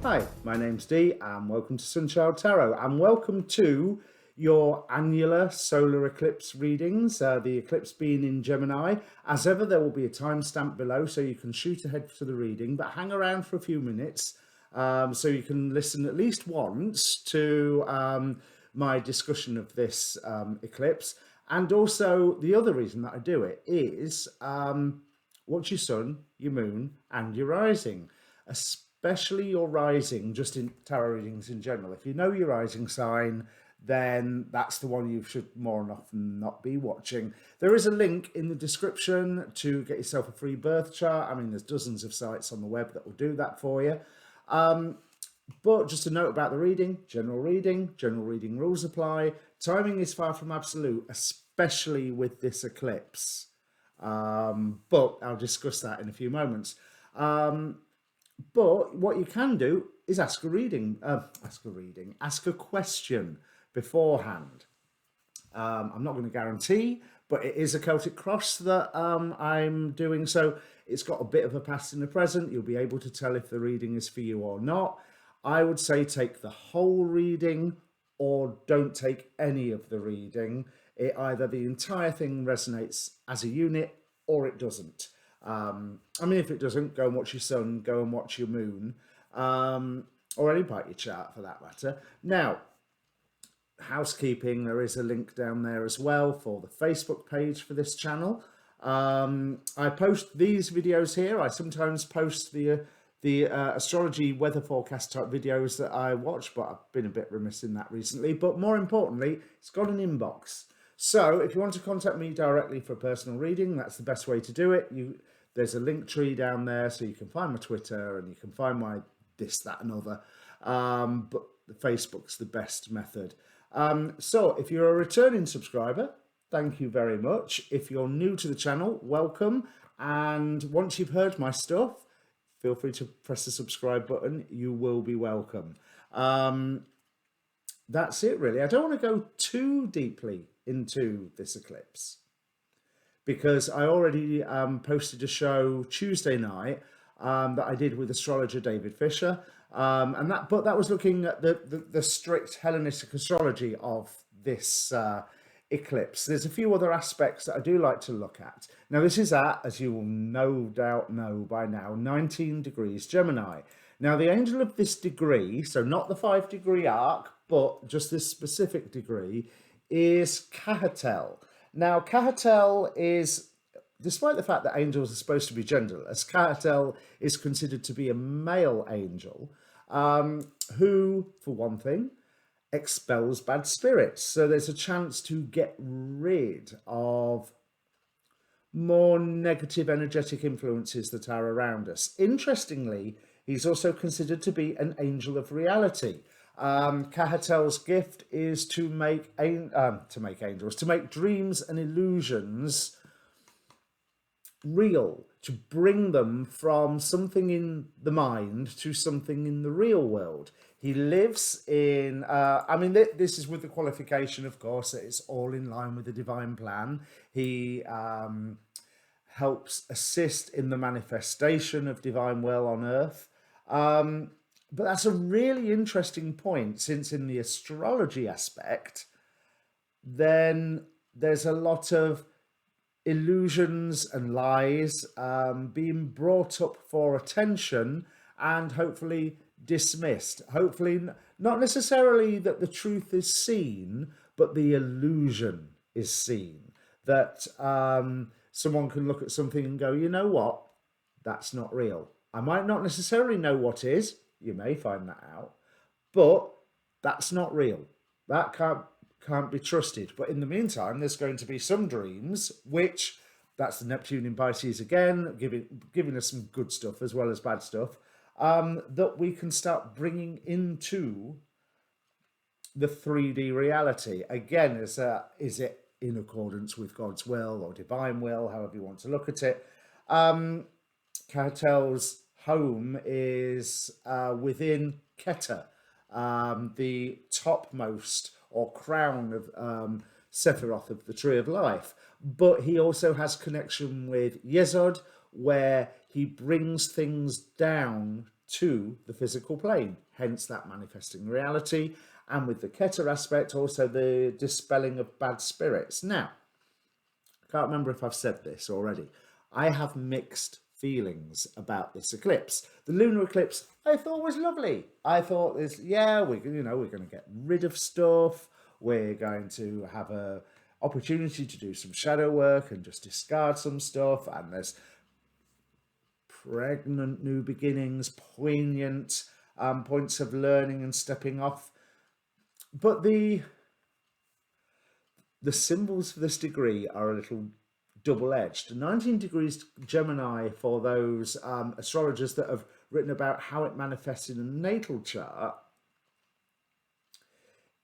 Hi, my name's Dee and welcome to Sunchild Tarot and welcome to your annular solar eclipse readings, the eclipse being in Gemini. As ever, there will be a timestamp below so you can shoot ahead to the reading, but hang around for a few minutes so you can listen at least once to my discussion of this eclipse. And also the other reason that I do it is watch your sun, your moon and your rising, especially your rising, just in tarot readings in general. If you know your rising sign, then that's the one you should more often not be watching. There is a link in the description to get yourself a free birth chart. I mean, there's dozens of sites on the web that will do that for you. But just a note about the reading, general reading rules apply. Timing is far from absolute, especially with this eclipse. But I'll discuss that in a few moments. But what you can do is ask a question beforehand. I'm not going to guarantee, but it is a Celtic cross that I'm doing. So it's got a bit of a past and a present. You'll be able to tell if the reading is for you or not. I would say take the whole reading or don't take any of the reading. Either the entire thing resonates as a unit or it doesn't. I mean, if it doesn't, go and watch your sun, go and watch your moon, or any part of your chart for that matter. Now, housekeeping, there is a link down there as well for the Facebook page for this channel. I post these videos here. I sometimes post the astrology weather forecast type videos that I watch, but I've been a bit remiss in that recently. But more importantly, it's got an inbox. So if you want to contact me directly for a personal reading, that's the best way to do it. There's a link tree down there, so you can find my Twitter and you can find my this, that and other. But the Facebook's the best method. So if you're a returning subscriber, thank you very much. If you're new to the channel, welcome. And once you've heard my stuff, feel free to press the subscribe button. You will be welcome. That's it, really. I don't want to go too deeply into this eclipse because I already posted a show Tuesday night that I did with astrologer David Fischer, but that was looking at the strict Hellenistic astrology of this eclipse. There's a few other aspects that I do like to look at. Now, this is at, as you will no doubt know by now, 19 degrees Gemini. Now, the angel of this degree, so not the 5-degree arc, but just this specific degree, is Cahatel. Now, Cahatel is, despite the fact that angels are supposed to be genderless, Cahatel is considered to be a male angel who, for one thing, expels bad spirits. So there's a chance to get rid of more negative energetic influences that are around us. Interestingly, he's also considered to be an angel of reality. Cahatel's gift is to make angels, to make dreams and illusions real, to bring them from something in the mind to something in the real world. He lives in, I mean, this is with the qualification, of course, that it's all in line with the divine plan. He helps assist in the manifestation of divine will on earth. But that's a really interesting point, since in the astrology aspect, then there's a lot of illusions and lies being brought up for attention and hopefully dismissed. Hopefully not necessarily that the truth is seen, but the illusion is seen. That someone can look at something and go, you know what, that's not real. I might not necessarily know what is. You may find that out, but that's not real. That can't be trusted. But in the meantime, there's going to be some dreams, which that's the Neptune in Pisces again, giving us some good stuff as well as bad stuff, that we can start bringing into the 3D reality. Again, is it in accordance with God's will or divine will, however you want to look at it? Cahatel's home is within Keter, the topmost or crown of Sephiroth of the Tree of Life. But he also has connection with Yesod, where he brings things down to the physical plane, hence that manifesting reality. And with the Keter aspect, also the dispelling of bad spirits. Now, I can't remember if I've said this already. I have mixed feelings about this eclipse. The lunar eclipse I thought was lovely. I thought this, yeah, we're going to get rid of stuff. We're going to have a opportunity to do some shadow work and just discard some stuff. And there's pregnant new beginnings, poignant points of learning and stepping off. But the symbols for this degree are a little double-edged. 19 degrees Gemini, for those astrologers that have written about how it manifests in a natal chart,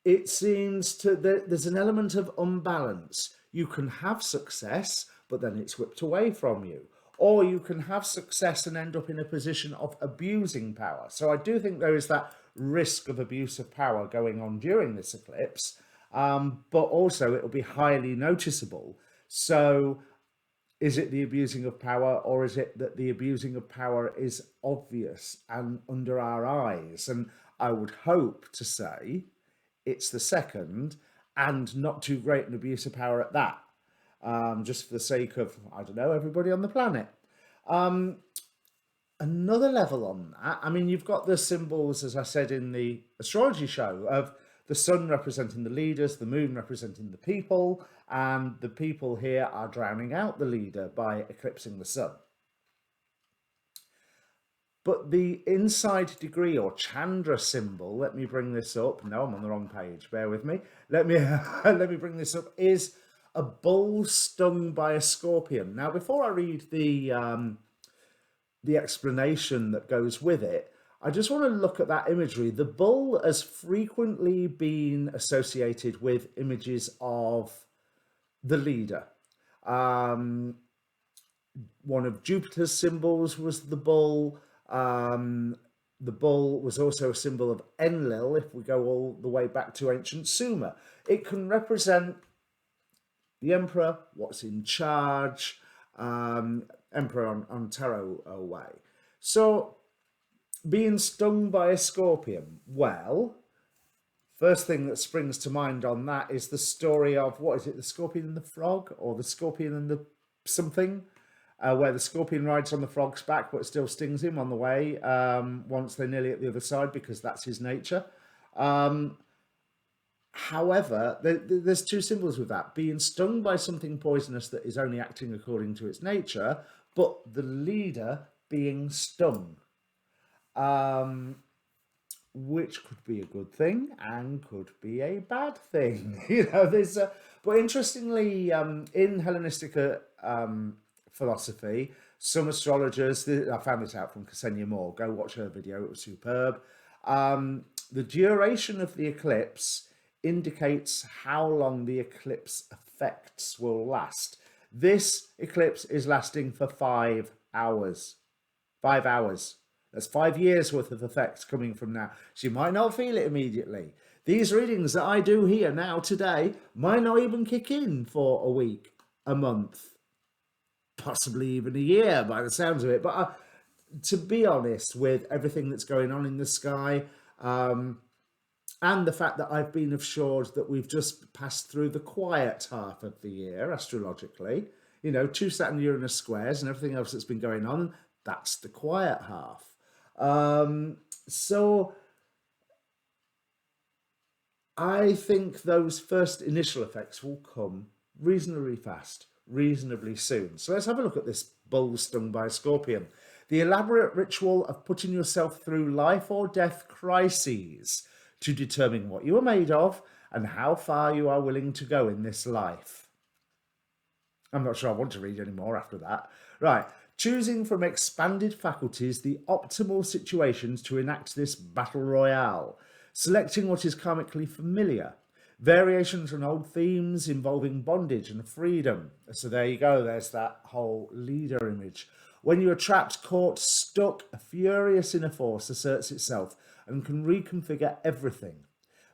it seems there's an element of unbalance. You can have success, but then it's whipped away from you. Or you can have success and end up in a position of abusing power. So I do think there is that risk of abuse of power going on during this eclipse, but also it will be highly noticeable. So is it the abusing of power, or is it that the abusing of power is obvious and under our eyes? And I would hope to say it's the second, and not too great an abuse of power at that, just for the sake of, I don't know, everybody on the planet. Another level on that, I mean, you've got the symbols, as I said in the astrology show, of the sun representing the leaders, the moon representing the people, and the people here are drowning out the leader by eclipsing the sun. But the inside degree or Chandra symbol, let me bring this up. No, I'm on the wrong page. Bear with me. Let me bring this up. Is a bull stung by a scorpion. Now, before I read the explanation that goes with it, I just want to look at that imagery. The bull has frequently been associated with images of the leader. One of Jupiter's symbols was the bull. The bull was also a symbol of Enlil, if we go all the way back to ancient Sumer. It can represent the emperor, what's in charge, emperor on tarot way. So being stung by a scorpion, well, first thing that springs to mind on that is the story of, what is it, the scorpion and the frog, or the scorpion and the something, where the scorpion rides on the frog's back but still stings him on the way once they're nearly at the other side, because that's his nature. However, there's two symbols with that: being stung by something poisonous that is only acting according to its nature, but the leader being stung, which could be a good thing and could be a bad thing. But interestingly, in Hellenistic philosophy, some astrologers, I found this out from Ksenia Moore, go watch her video, it was superb. The duration of the eclipse indicates how long the eclipse effects will last. This eclipse is lasting for 5 hours. 5 hours. That's 5 years worth of effects coming from now. So you might not feel it immediately. These readings that I do here now today might not even kick in for a week, a month, possibly even a year by the sounds of it. But to be honest, with everything that's going on in the sky, and the fact that I've been assured that we've just passed through the quiet half of the year, astrologically, 2 Saturn-Uranus squares and everything else that's been going on, that's the quiet half. So I think those first initial effects will come reasonably fast, reasonably soon. So let's have a look at this bull stung by a scorpion. The elaborate ritual of putting yourself through life or death crises to determine what you are made of and how far you are willing to go in this life. I'm not sure I want to read any more after that. Right. Choosing from expanded faculties the optimal situations to enact this battle royale. Selecting what is karmically familiar. Variations on old themes involving bondage and freedom. So there you go. There's that whole leader image. When you are trapped, caught, stuck, a furious inner force asserts itself and can reconfigure everything.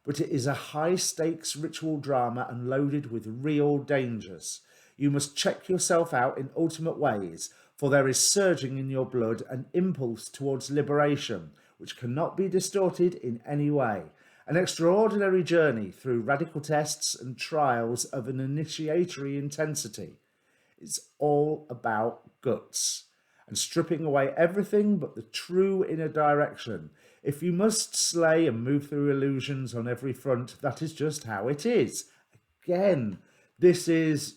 But it is a high-stakes ritual drama and loaded with real dangers. You must check yourself out in ultimate ways. for there is surging in your blood an impulse towards liberation, which cannot be distorted in any way. An extraordinary journey through radical tests and trials of an initiatory intensity. It's all about guts and stripping away everything but the true inner direction. If you must slay and move through illusions on every front, that is just how it is. Again, this is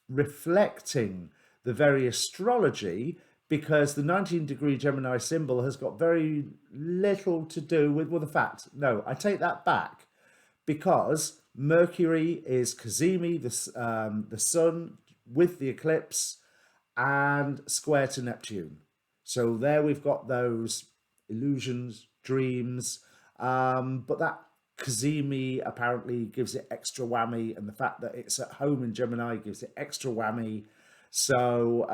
reflecting the very astrology, because the 19-degree Gemini symbol has got very little to do with, well, the fact, no, I take that back, because Mercury is Cazimi, the sun with the eclipse, and square to Neptune. So there we've got those illusions, dreams, but that Cazimi apparently gives it extra whammy, and the fact that it's at home in Gemini gives it extra whammy. So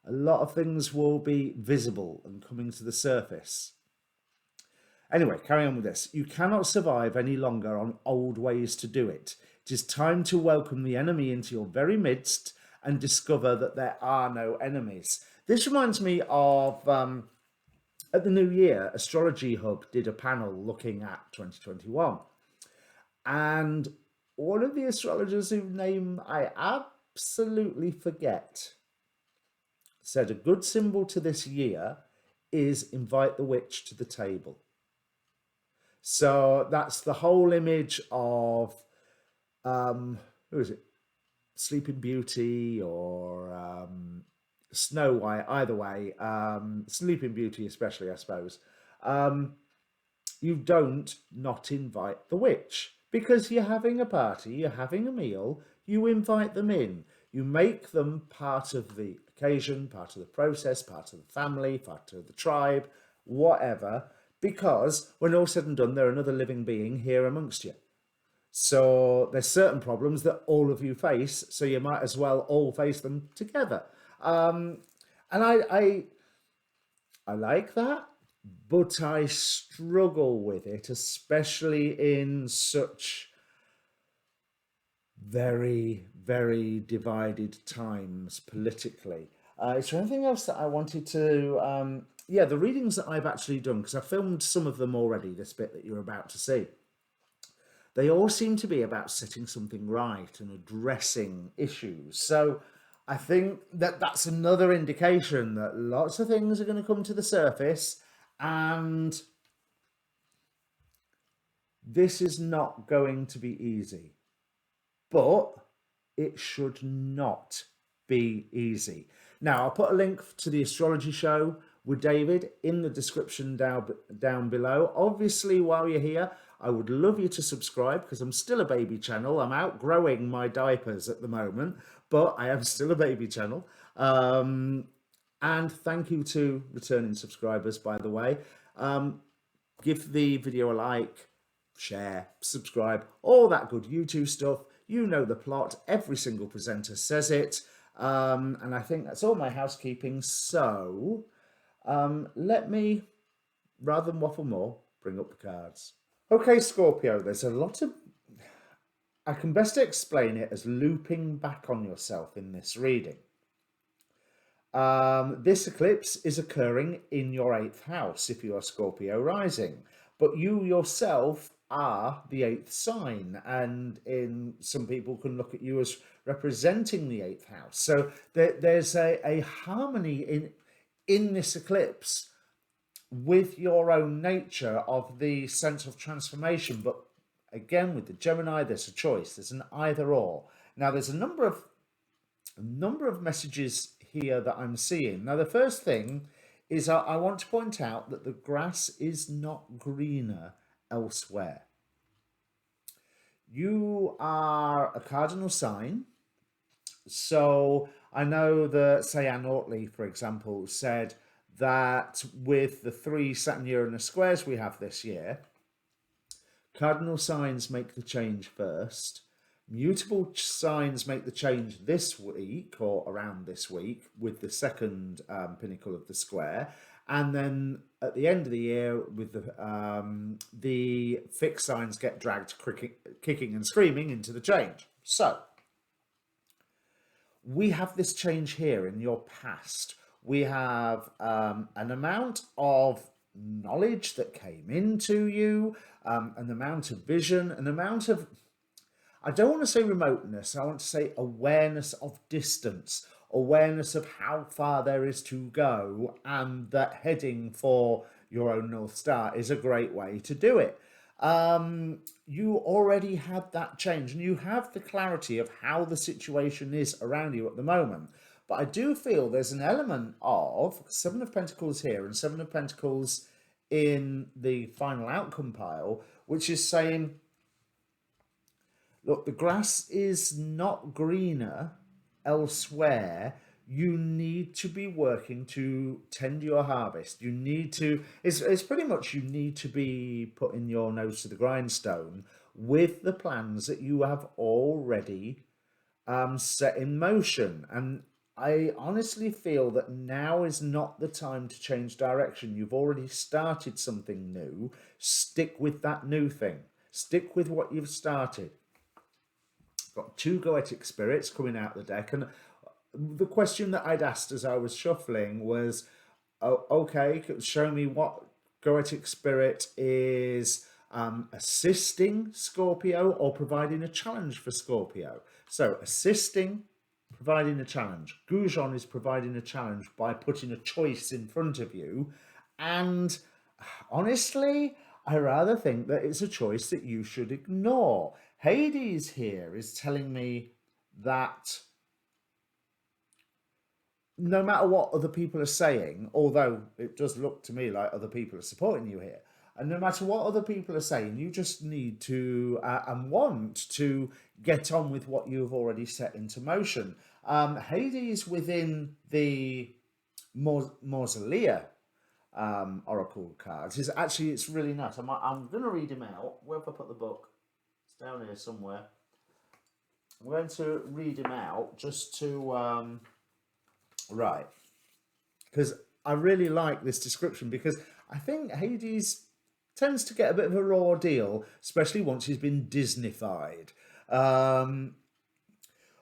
a lot of things will be visible and coming to the surface. Anyway, carry on with this. You cannot survive any longer on old ways to do it. It is time to welcome the enemy into your very midst and discover that there are no enemies. This reminds me of, at the New Year, Astrology Hub did a panel looking at 2021. And one of the astrologers whose name I absolutely forget said a good symbol to this year is invite the witch to the table. So that's the whole image of, who is it? Sleeping Beauty or Snow White, either way. Sleeping Beauty especially, I suppose. You don't not invite the witch, because you're having a party, you're having a meal, you invite them in. You make them part of the occasion, part of the process, part of the family, part of the tribe, whatever, because when all's said and done, they're another living being here amongst you. So there's certain problems that all of you face, so you might as well all face them together. And I like that, but I struggle with it, especially in such very, very divided times politically. Is there anything else that I wanted to... yeah, the readings that I've actually done, because I filmed some of them already, this bit that you're about to see. They all seem to be about setting something right and addressing issues. So I think that that's another indication that lots of things are going to come to the surface, and this is not going to be easy. But it should not be easy. Now, I'll put a link to the astrology show with David in the description down below. Obviously, while you're here, I would love you to subscribe, because I'm still a baby channel. I'm outgrowing my diapers at the moment, but I am still a baby channel. And thank you to returning subscribers, by the way. Give the video a like, share, subscribe, all that good YouTube stuff. You know the plot. Every single presenter says it. And I think that's all my housekeeping. So let me, rather than waffle more, bring up the cards. Okay, Scorpio, there's a lot of... I can best explain it as looping back on yourself in this reading. This eclipse is occurring in your 8th house if you are Scorpio rising, but you yourself are the 8th sign, and some people can look at you as representing the 8th house. So there's a harmony in this eclipse with your own nature of the sense of transformation. But again, with the Gemini, there's a choice. There's an either or. Now, there's a number of messages here that I'm seeing. Now, the first thing is I want to point out that the grass is not greener elsewhere. You are a cardinal sign. So I know that, say, Anne Ortley, for example, said that with the 3 Saturn-Uranus squares we have this year, cardinal signs make the change first. Mutable signs make the change this week, or around this week, with the 2nd pinnacle of the square. And then at the end of the year, with the fixed signs get dragged kicking and screaming into the change. So we have this change here in your past. We have an amount of knowledge that came into you, an amount of vision, an amount of, I don't want to say remoteness, I want to say awareness of distance, awareness of how far there is to go, and that heading for your own North Star is a great way to do it. You already had that change and you have the clarity of how the situation is around you at the moment. But I do feel there's an element of Seven of Pentacles here and Seven of Pentacles in the final outcome pile, which is saying, look, the grass is not greener elsewhere. You need to be working to tend your harvest. You need to, it's pretty much you need to be putting your nose to the grindstone with the plans that you have already set in motion. And I honestly feel that now is not the time to change direction. You've already started something new. Stick with that new thing. Stick with what you've started. Got two Goetic spirits coming out the deck, and the question that I'd asked as I was shuffling was, oh, okay, show me what Goetic spirit is assisting Scorpio or providing a challenge for Scorpio. So assisting, providing a challenge. Goujon is providing a challenge by putting a choice in front of you. And honestly, I rather think that it's a choice that you should ignore. Hades here is telling me that no matter what other people are saying, although it does look to me like other people are supporting you here, and no matter what other people are saying, you just need to and want to get on with what you've already set into motion. Hades within the Mausolea oracle cards is actually, it's really nice. I'm going to read him out. Where have I put the book? It's down here somewhere. I'm going to read him out just to right, because I really like this description, because I think Hades tends to get a bit of a raw deal, especially once he's been Disneyfied.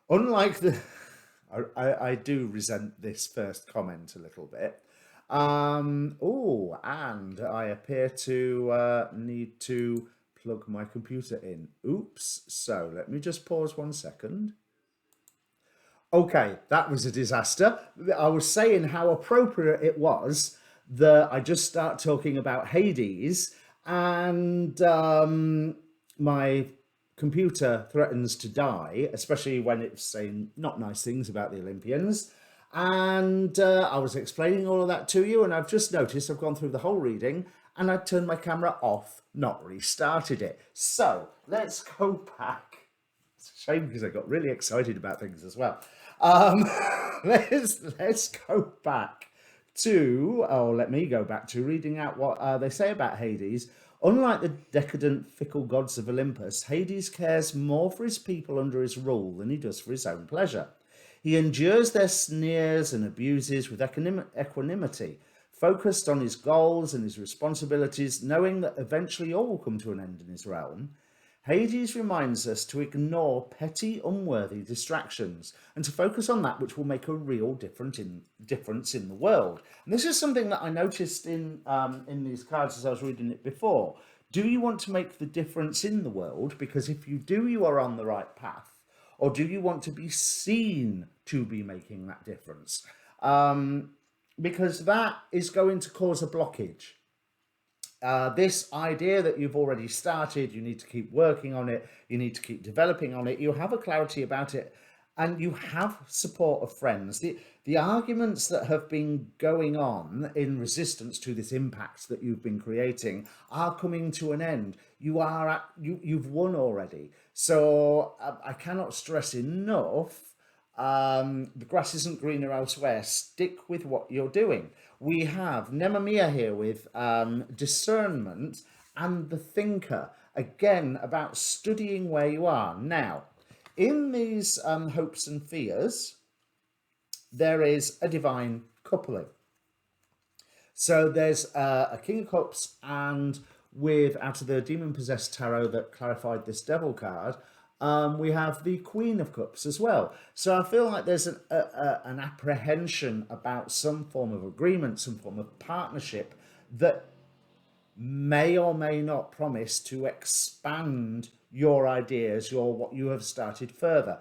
Unlike the, I do resent this first comment a little bit. Oh, and I appear to need to plug my computer in. Oops. So let me just pause 1 second. Okay, that was a disaster. I was saying how appropriate it was that I just start talking about Hades, and my computer threatens to die, especially when it's saying not nice things about the Olympians. And I was explaining all of that to you, and I've just noticed I've gone through the whole reading and I turned my camera off, not restarted it. So let's go back. It's a shame because I got really excited about things as well. Let's go back to, let me go back to reading out what they say about Hades. Unlike the decadent, fickle gods of Olympus, Hades cares more for his people under his rule than he does for his own pleasure. He endures their sneers and abuses with equanimity, focused on his goals and his responsibilities, knowing that eventually all will come to an end in his realm. Hades reminds us to ignore petty, unworthy distractions and to focus on that which will make a real difference in the world. And this is something that I noticed in these cards as I was reading it before. Do you want to make the difference in the world? Because if you do, you are on the right path. Or do you want to be seen to be making that difference? Because that is going to cause a blockage. This idea that you've already started, you need to keep working on it, you need to keep developing on it, you have a clarity about it, and you have support of friends. The arguments that have been going on in resistance to this impact that you've been creating are coming to an end. You've won already. So I cannot stress enough, the grass isn't greener elsewhere. Stick with what you're doing. We have Nemamia here with discernment and the thinker, again about studying where you are. Now, in these hopes and fears, there is a divine coupling. So there's a King of Cups, and with out of the Demon Possessed Tarot that clarified this Devil card, We have the Queen of Cups as well. So I feel like there's an apprehension about some form of agreement, some form of partnership that may or may not promise to expand your ideas, your what you have started further.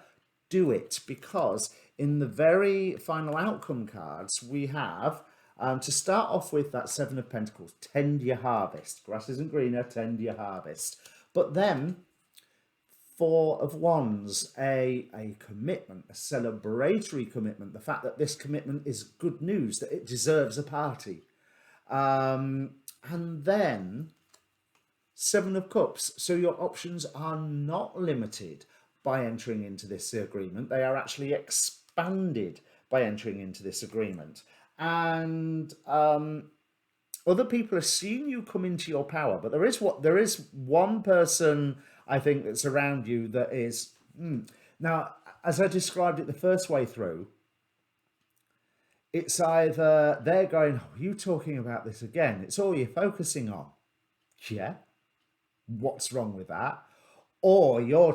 Do it, because in the very final outcome cards we have, to start off with, that Seven of Pentacles, tend your harvest. Grass isn't greener, tend your harvest. But then Four of Wands, a commitment, a celebratory commitment, the fact that this commitment is good news, that it deserves a party. And then Seven of Cups. So your options are not limited by entering into this agreement. They are actually expanded by entering into this agreement. And other people are seeing you come into your power, but there is one person, I think, that's around you that is now, as I described it the first way through, it's either they're going, "Oh, you talking about this again? It's all you're focusing on." Yeah, what's wrong with that? Or you're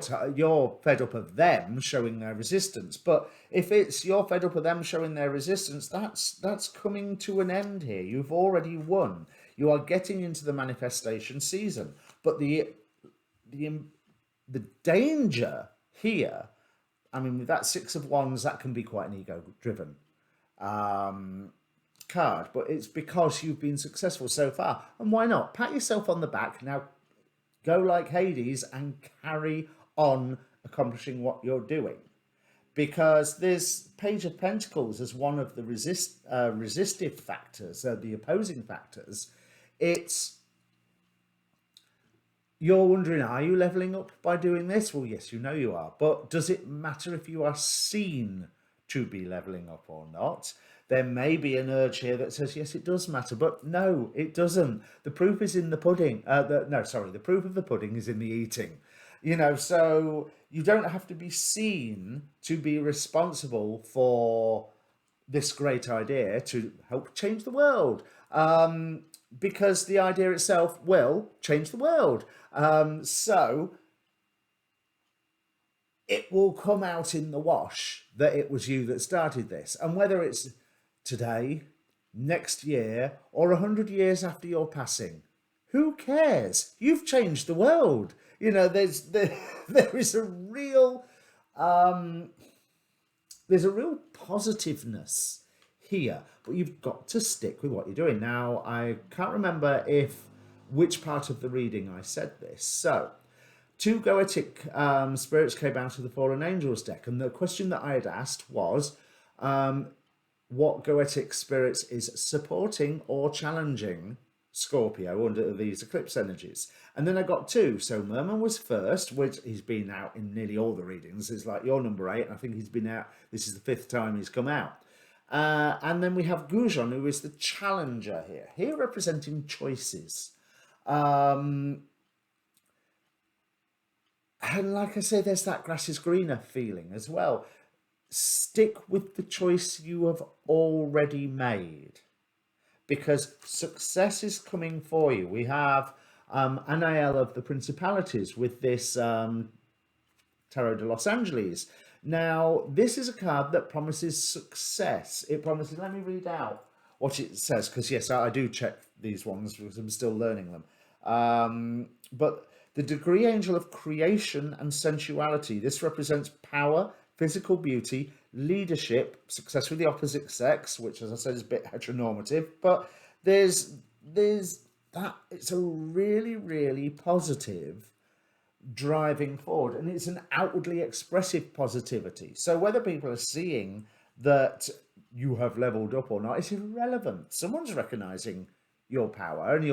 fed up of them showing their resistance. But if it's you're fed up of them showing their resistance, that's coming to an end here. You've already won. You are getting into the manifestation season. But the danger here, I mean, with that Six of Wands, that can be quite an ego-driven card, but it's because you've been successful so far. And why not? Pat yourself on the back. Now, go like Hades and carry on accomplishing what you're doing. Because this Page of Pentacles as one of the resistive factors, the opposing factors, you're wondering, are you leveling up by doing this? Well, yes, you know you are. But does it matter if you are seen to be leveling up or not? There may be an urge here that says, yes, it does matter, but no, it doesn't. The proof is in the pudding. The proof of the pudding is in the eating. So you don't have to be seen to be responsible for this great idea to help change the world. Because the idea itself will change the world. So it will come out in the wash that it was you that started this. And whether it's today, next year, or 100 years after your passing, who cares? You've changed the world. There is a real there's a real positiveness here, but you've got to stick with what you're doing. Now, I can't remember which part of the reading I said this. So, two Goetic spirits came out of the Fallen Angels deck, and the question that I had asked was, what Goetic spirits is supporting or challenging Scorpio under these eclipse energies? And then I got two. So Merman was first, which he's been out in nearly all the readings. It's like you're number 8, and I think he's been out. This is the 5th time he's come out. And then we have Goujon, who is the challenger here representing choices. And like I say, there's that grass is greener feeling as well. Stick with the choice you have already made, because success is coming for you. We have Anael of the Principalities with this Tarot de Los Angeles. Now, this is a card that promises success. It promises, let me read out what it says, because yes, I do check these ones because I'm still learning them. But the degree angel of creation and sensuality. This represents power, physical beauty, leadership, success with the opposite sex, which, as I said, is a bit heteronormative, but there's that. It's a really, really positive driving forward, and it's an outwardly expressive positivity. So whether people are seeing that you have leveled up or not, it's irrelevant. Someone's recognizing your power and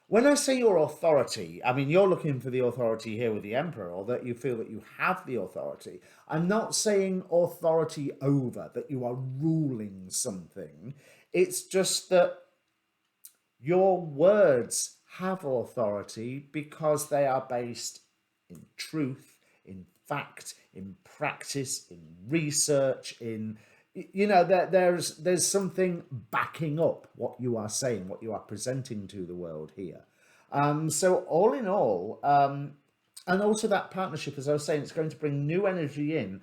when I say your authority, I mean, you're looking for the authority here with the Emperor, or that you feel that you have the authority. I'm not saying authority over, that you are ruling something. It's just that your words have authority because they are based in truth, in fact, in practice, in research, there's something backing up what you are saying, what you are presenting to the world here. So all in all, And also that partnership, as I was saying, it's going to bring new energy in,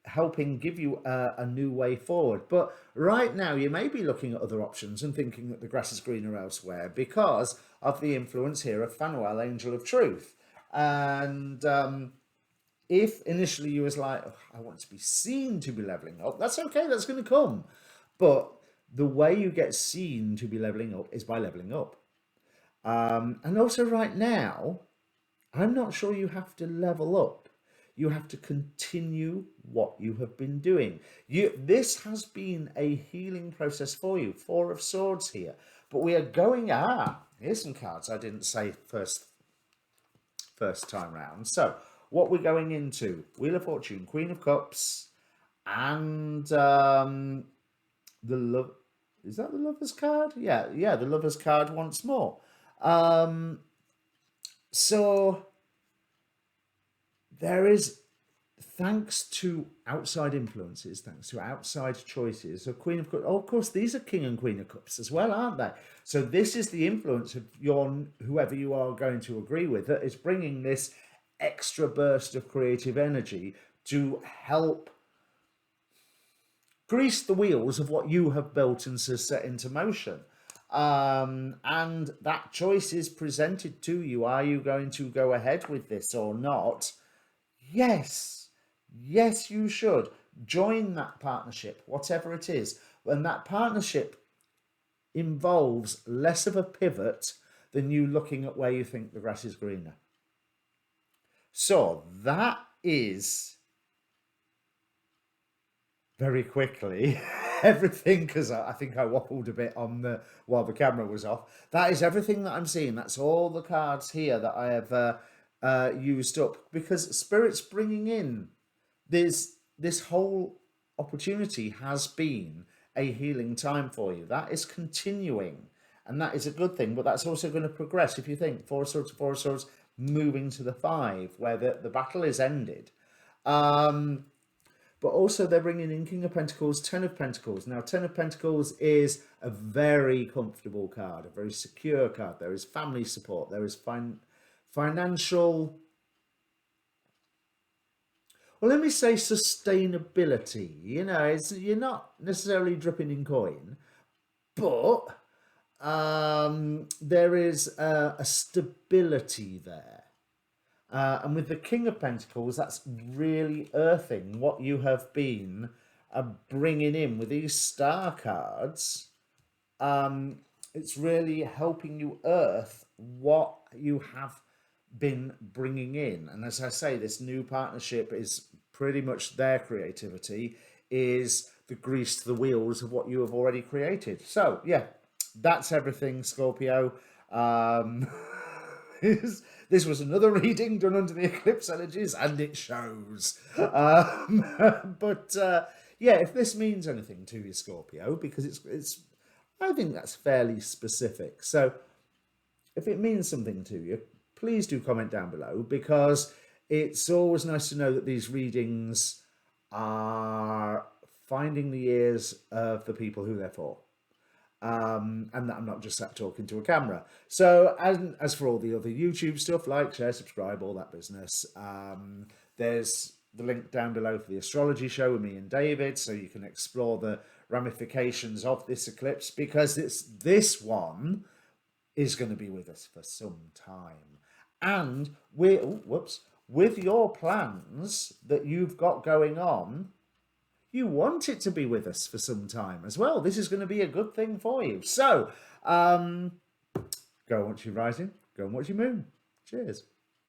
helping give you a new way forward. But right now, you may be looking at other options and thinking that the grass is greener elsewhere because of the influence here of Phanuel, Angel of Truth. And if initially you was like, oh, I want to be seen to be leveling up, that's okay, that's going to come. But the way you get seen to be leveling up is by leveling up. And also right now, I'm not sure you have to level up. You have to continue what you have been doing. This has been a healing process for you. Four of Swords here. But we are going, here's some cards I didn't say first time round. So what we're going into, Wheel of Fortune, Queen of Cups, and the love, is that the Lover's card? Yeah, the Lover's card once more. So there is, thanks to outside influences, thanks to outside choices, so Queen of Cups, oh, of course, these are King and Queen of Cups as well, aren't they? So this is the influence of whoever you are going to agree with, that is bringing this extra burst of creative energy to help grease the wheels of what you have built and set into motion. And that choice is presented to you. Are you going to go ahead with this or not? Yes, you should join that partnership, whatever it is. And that partnership involves less of a pivot than you looking at where you think the grass is greener. So that is very quickly everything, because I think I waffled a bit on while the camera was off. That is everything that I'm seeing. That's all the cards here that I have used up, because Spirit's bringing in this whole opportunity has been a healing time for you. That is continuing, and that is a good thing, but that's also going to progress. If you think Four of Swords moving to the 5, where the battle is ended. But also they're bringing in King of Pentacles, 10 of Pentacles. Now, 10 of Pentacles is a very comfortable card, a very secure card. There is family support. There is financial, well, let me say sustainability. You know, you're not necessarily dripping in coin, but there is a stability there. And with the King of Pentacles, that's really earthing what you have been bringing in with these star cards. It's really helping you earth what you have been bringing in. And as I say, this new partnership is pretty much their creativity, is the grease to the wheels of what you have already created. So, yeah, that's everything, Scorpio. This was another reading done under the eclipse energies, and it shows. But yeah, if this means anything to you, Scorpio, because it's I think that's fairly specific. So if it means something to you, please do comment down below, because it's always nice to know that these readings are finding the ears of the people who they're for. And that I'm not just sat talking to a camera. So as for all the other YouTube stuff, like, share, subscribe, all that business, there's the link down below for the astrology show with me and David, so you can explore the ramifications of this eclipse, because this one is going to be with us for some time. And with your plans that you've got going on, you want it to be with us for some time as well. This is going to be a good thing for you. So, go and watch your rising, go and watch your moon. Cheers.